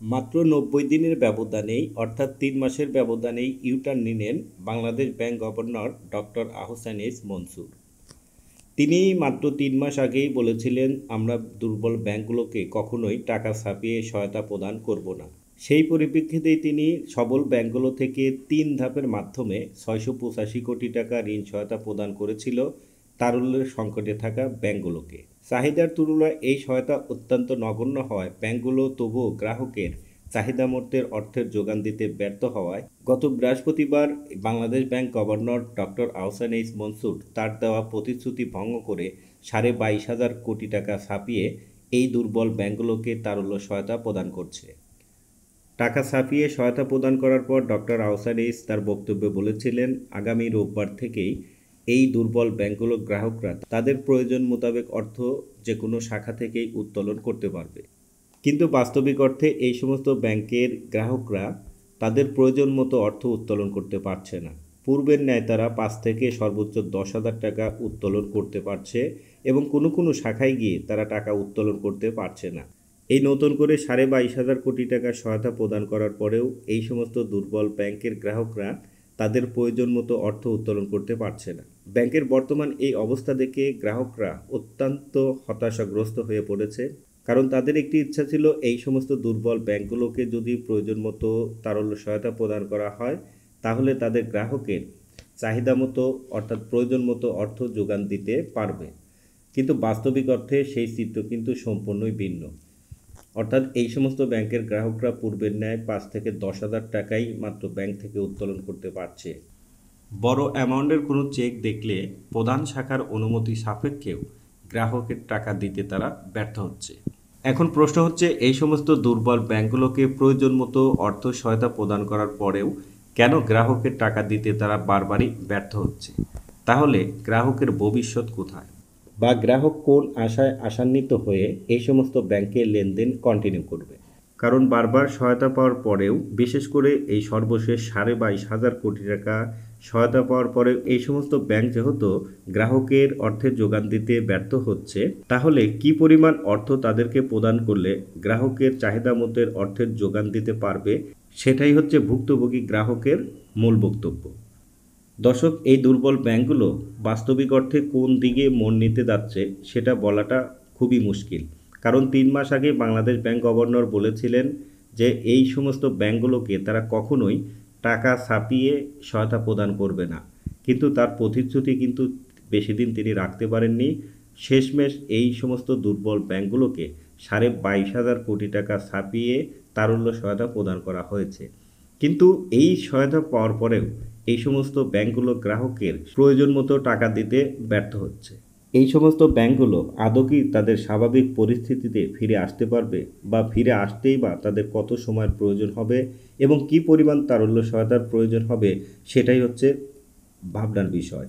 মাত্র ৯০ দিনের ব্যবধানেই অর্থাৎ ৩ মাসের ব্যবধানেই ইউটার্ন নিলেন Bangladesh bank governor doctor Ahsan H Mansur. তিনি মাত্র ৩ মাস আগেই বলেছিলেন, আমরা দুর্বল ব্যাংকগুলোকে কখনোই টাকা ছাপিয়ে সহায়তা প্রদান করব না। সেই পরিপ্রেক্ষিতেই তিনি সবল ব্যাংকগুলো থেকে ৩ ধাপের মাধ্যমে ৬৮৫ কোটি টাকা ঋণ সহায়তা প্রদান করেছিল তারল্যের সংকটে থাকা ব্যাংকগুলোকে। চাহিদার তুলনায় এই সহায়তা অত্যন্ত নগণ্য হওয়ায় ব্যাংকগুলো তবুও গ্রাহকের চাহিদামর্থের অর্থের যোগান দিতে ব্যর্থ হওয়ায় গত বৃহস্পতিবার Bangladesh bank governor doctor Ahsan H Mansur তার দেওয়া প্রতিশ্রুতি ভঙ্গ করে ২২,৫০০ কোটি টাকা ছাপিয়ে এই দুর্বল ব্যাংকগুলোকে তারল্য সহায়তা প্রদান করছে। টাকা ছাপিয়ে সহায়তা প্রদান করার পর ডক্টর আহসান এইচ তার বক্তব্যে বলেছিলেন, আগামী রোববার থেকেই এই দুর্বল ব্যাংকগুলোর গ্রাহকরা তাদের প্রয়োজন মোতাবেক অর্থ যে কোনো শাখা থেকেই উত্তোলন করতে পারবে। কিন্তু বাস্তবিক অর্থে এই সমস্ত ব্যাংকের গ্রাহকরা তাদের প্রয়োজন মতো অর্থ উত্তোলন করতে পারছে না। পূর্বের ন্যায় তারা ৫ থেকে সর্বোচ্চ ১০,০০০ টাকা উত্তোলন করতে পারছে এবং কোনো কোনো শাখায় গিয়ে তারা টাকা উত্তোলন করতে পারছে না। এই নতুন করে ২২,৫০০ কোটি টাকা সহায়তা প্রদান করার পরেও এই সমস্ত দুর্বল ব্যাংকের গ্রাহকরা তাদের প্রয়োজন মতো অর্থ উত্তোলন করতে পারছে না। ব্যাংকের বর্তমান এই অবস্থা দেখে গ্রাহকরা অত্যন্ত হতাশাগ্রস্ত হয়ে পড়েছে। কারণ তাদের একটি ইচ্ছা ছিল, এই সমস্ত দুর্বল ব্যাংকগুলোকে যদি প্রয়োজন মতো তারল্য সহায়তা প্রদান করা হয় তাহলে তাদের গ্রাহকের চাহিদা মতো অর্থাৎ প্রয়োজন মতো অর্থ যোগান দিতে পারবে। কিন্তু বাস্তবিক অর্থে সেই চিত্র কিন্তু সম্পূর্ণই ভিন্ন। অর্থাৎ এই সমস্ত ব্যাংকের গ্রাহকরা পূর্বের ন্যায় ৫ থেকে ১০,০০০ টাকাই মাত্র ব্যাংক থেকে উত্তোলন করতে পারছে। বড় অ্যামাউন্টের কোনো চেক দেখলে প্রধান শাখার অনুমতি সাপেক্ষেও গ্রাহকের টাকা দিতে তারা ব্যর্থ হচ্ছে। এখন প্রশ্ন হচ্ছে, এই সমস্ত দুর্বল ব্যাংকগুলোকে প্রয়োজন মতো অর্থ সহায়তা প্রদান করার পরেও কেন গ্রাহকের টাকা দিতে তারা বারবারই ব্যর্থ হচ্ছে? তাহলে গ্রাহকের ভবিষ্যৎ কোথায়? বা গ্রাহক কোন আশায় আশান্বিত হয়ে এই সমস্ত ব্যাংকে লেনদেন কন্টিনিউ করবে? কারণ বারবার সহায়তা পাওয়ার পরেও, বিশেষ করে এই সর্বশেষ ২২,৫০০ কোটি টাকা সহায়তা পাওয়ার পরেও এই সমস্ত ব্যাংক যেহেতু গ্রাহকের অর্থের যোগান দিতে ব্যর্থ হচ্ছে, তাহলে কি পরিমাণ অর্থ তাদেরকে প্রদান করলে গ্রাহকের চাহিদা মতো অর্থের যোগান দিতে পারবে, সেটাই হচ্ছে ভুক্তভোগী গ্রাহকের মূল বক্তব্য। দর্শক, এই দুর্বল ব্যাংকগুলো বাস্তবিক অর্থে কোন দিকে মন নিতে যাচ্ছে সেটা বলাটা খুবই মুশকিল। কারণ ৩ মাস আগে বাংলাদেশ ব্যাংক গভর্নর বলেছিলেন যে এই সমস্ত ব্যাংকগুলোকে তারা কখনোই টাকা ছাপিয়ে সহায়তা প্রদান করবে না। কিন্তু তার প্রতিশ্রুতি কিন্তু বেশি দিন তিনি রাখতে পারেননি। শেষমেশ এই সমস্ত দুর্বল ব্যাংকগুলোকে ২২,৫০০ কোটি টাকা ছাপিয়ে তারল্য সহায়তা প্রদান করা হয়েছে। কিন্তু এই সহায়তা পাওয়ার পরেও এই সমস্ত ব্যাংকগুলো গ্রাহকের প্রয়োজন মতো টাকা দিতে ব্যর্থ হচ্ছে। এই সমস্ত ব্যাংকগুলো আদৌ কি তাদের স্বাভাবিক পরিস্থিতিতে ফিরে আসতে পারবে, বা ফিরে আসতেই বা তাদের কত সময়ের প্রয়োজন হবে এবং কী পরিমাণ তারল্য সহায়তার প্রয়োজন হবে, সেটাই হচ্ছে ভাবনার বিষয়।